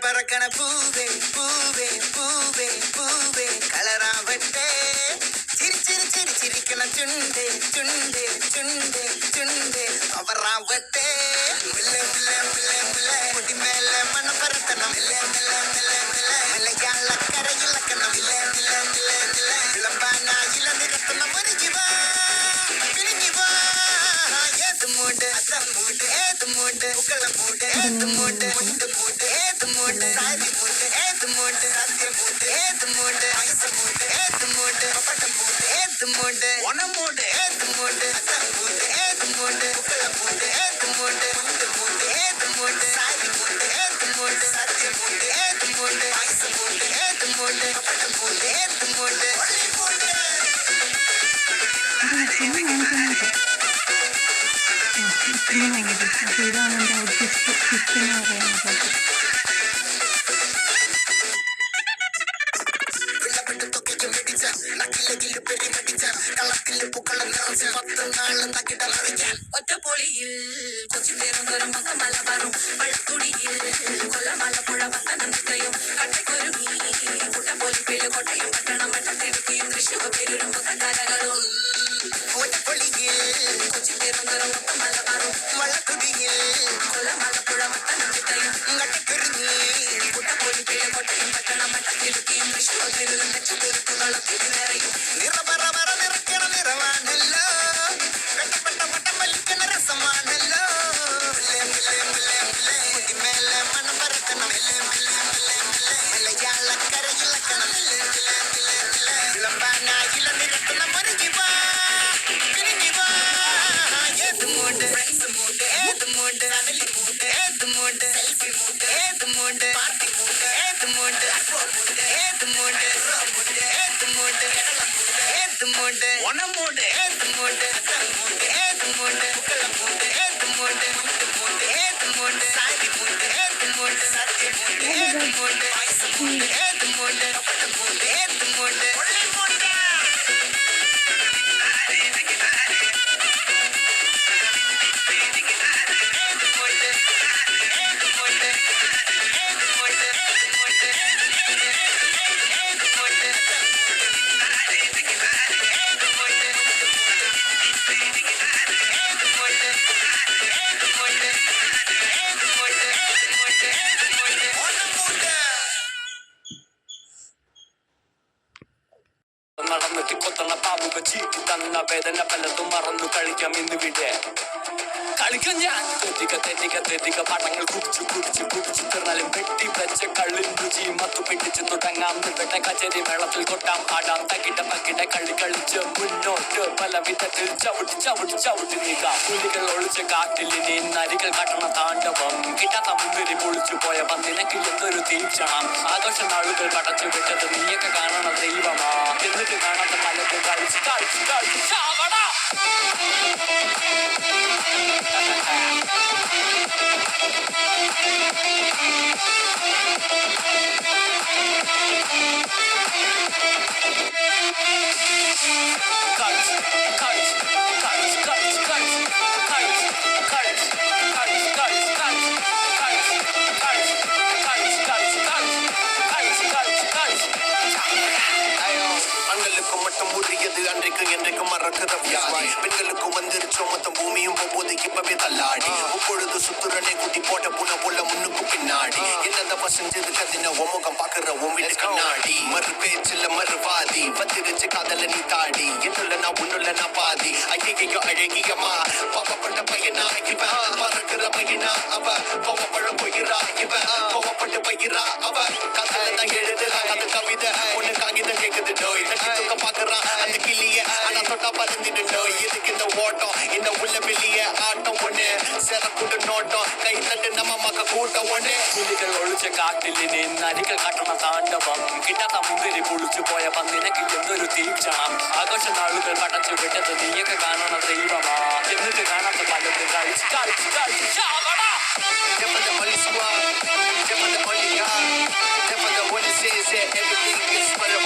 പറക്കണ പൂവേ പൂവേ പൂവേ പൂവേ കളറാവട്ടെ ചിരി ചിരിക്കണ ചുണ്ടേ ചുണ്ടേ ചുണ്ടേ ചുണ്ടേ അവറാവട്ടെ മുല്ല മുല്ല മുല്ല മുല്ല മുടിമേലെ മണം പരത്തണം മലയാളക്കരയിളക്കണം വിളമ്പാനായില നിരത്തുന്ന മുരുകിവ പിരിഞ്ഞിവ ഏത് മൂട് അസം മൂട് ഏത് മൂട് ഉക്കള മൂട് ഏത് മൂട് മുണ്ട് മൂട് ഏത് മൂട് സാരി മൂട് ഏത് മൂട് സദ്യ മൂട് ഏത് മൂട് ഐസ് മൂട് ഏത് മൂട് പട്ടം മൂട് ഏത് മൂട് ഓണം മൂട് ഏത് മൂട് അസം മൂട് ഏത് മൂട് ഉക്കള മൂട് ഏത് മൂട് മുണ്ട് മൂട് ഏത് മൂട് സാരി മൂട് ഏത് മൂട് സദ്യ മൂട് ഏത് മൂട് ഐസ് മൂട് ഏത് മൂട് പട്ടം മൂട് ഏത് മൂട് ഇതാണ് എൻ്റെ ഔട്ട്ഫിറ്റ് എന്ന് പറയുന്നത്. ഒറ്റപ്പൊളിയിൽ കൊച്ചിത്തേറുന്നൊരു മലബാറും പഴക്കുടിയിൽ കൊല്ലമലപ്പുഴ പത്തനംതിട്ടയും കട്ടക്കൊരുങ്ങി കുട്ടപ്പൊലിപ്പില് കോട്ടയം പട്ടണം മട്ടത്തിടുക്കിയും തൃശ്ശൂർ പേരും കലകളും ഒറ്റപ്പൊളിയിൽ കൊച്ചിത്തേറുന്നൊരു മലബാറും പഴക്കുടിയിൽ കൊല്ലമലപ്പുഴ പത്തനംതിട്ടയും കട്ടക്കൊരുങ്ങി കുട്ടപ്പൊലിപ്പില് കോട്ടയം പട്ടണം മട്ടത്തിടുക്കിയും തൃശ്ശൂർ പേരും തെച്ചുപെരുക്കുകളും തിരിനിറയും നിറപറ നിറയ്ക്കണ നിറവാണല്ലോ നടന്നിട്ട് കൊത്തണ പാമ്പുക ചീറ്റി തന്ന വേദന പലതും മറന്നു കളിക്കാം ഇന്നിവിടെ കളിക്കാൻ ഞാൻ തെറ്റിക്ക പടങ്ങൾ കുടിച്ചു തീർന്നാലും വെട്ടി വെച്ച കള്ളിൻ രുചി മത്തു പിടിച്ച് തുടങ്ങാം നിൽക്കട്ടെ കച്ചേരി മേളത്തിൽ കൊട്ടാം ആടാം തകിട പകിട കളി കളിച്ച് മുന്നോട്ട് പല വിധത്തിൽ ചവിട്ടി നീക്കാം പുലികൾ ഒളിച്ച കാട്ടിലിനി നരികൾ കട്ടണ താണ്ഡവം കിട്ടാത്ത മുന്തിരി പൊളിച്ചു പോയ പന്തിനക്ക് എന്തൊരു തീക്ഷണം ആഘോഷ നാളുകൾ കടച്ചു വിട്ടത് നീയൊക്കെ കാണണ ദൈവമാ എന്നിട്ട് കാണാത്ത പലതും കളിച്ച് ചാവടാ மட்டும் முடியது அன்றைக்கு என்றைக்கும் மறக்கிற வியாதி பெண்களுக்கும் வந்துருச்சோ மொத்தம் பூமியும் போகும்போது இப்பவே தள்ளாடி இப்பொழுது சுத்துரனை குட்டி போட்ட புன போல முன்னுக்கு பின்னாடி என்னதப்ப செஞ்சது கதின உமுகம் பாக்குற உன் வீட்டு கண்ணாடி மறு பேச்சில்ல மறுவாதி வந்துருச்சு காதல நீ தாடி என்னுள்ள நான் உன்னுள்ள நான் பாதி ஐயோ அழகியம்மா பாவப்பட்ட பையனா இவ மறக்கிற பையனா அவ கோவப்பழம் போயிரா இவ கோவப்பட்டு பையிரா அவ கதல தான் எழுதுறா அது கவிதை ஒண்ணு காகிதம் கேக்குது டோய் தட்டி தூக்க பாக்குறான் அந்த கிளிய ஆனா தொட்டா பறந்துட்டு இதுக்கு இந்த ஓட்டம் இந்த உள்ள வெளிய ஆட்டம் ஒண்ணு சிறக்குடு நோட்டம் கை தட்டு நம்ம மக்க கூட்டம் ஒண்ணு പുലികൾ ഒളിച്ച കാട്ടിലിനി നരികൾ കട്ടണ താണ്ഡവം കിട്ടാത്ത മുന്തിരി പൊളിച്ചു പോയ പന്തിനക്ക് എന്തൊരു തീക്ഷണം ആഘോഷ നാളുകൾ കടച്ചു വിട്ടത് നീയൊക്കെ കാണണ ദൈവമാ എന്നിട്ട് കാണാത്ത പലതും കളിച്ച് ചാവടാ Never the only squad, never the only guy, never the one that says that everything is for the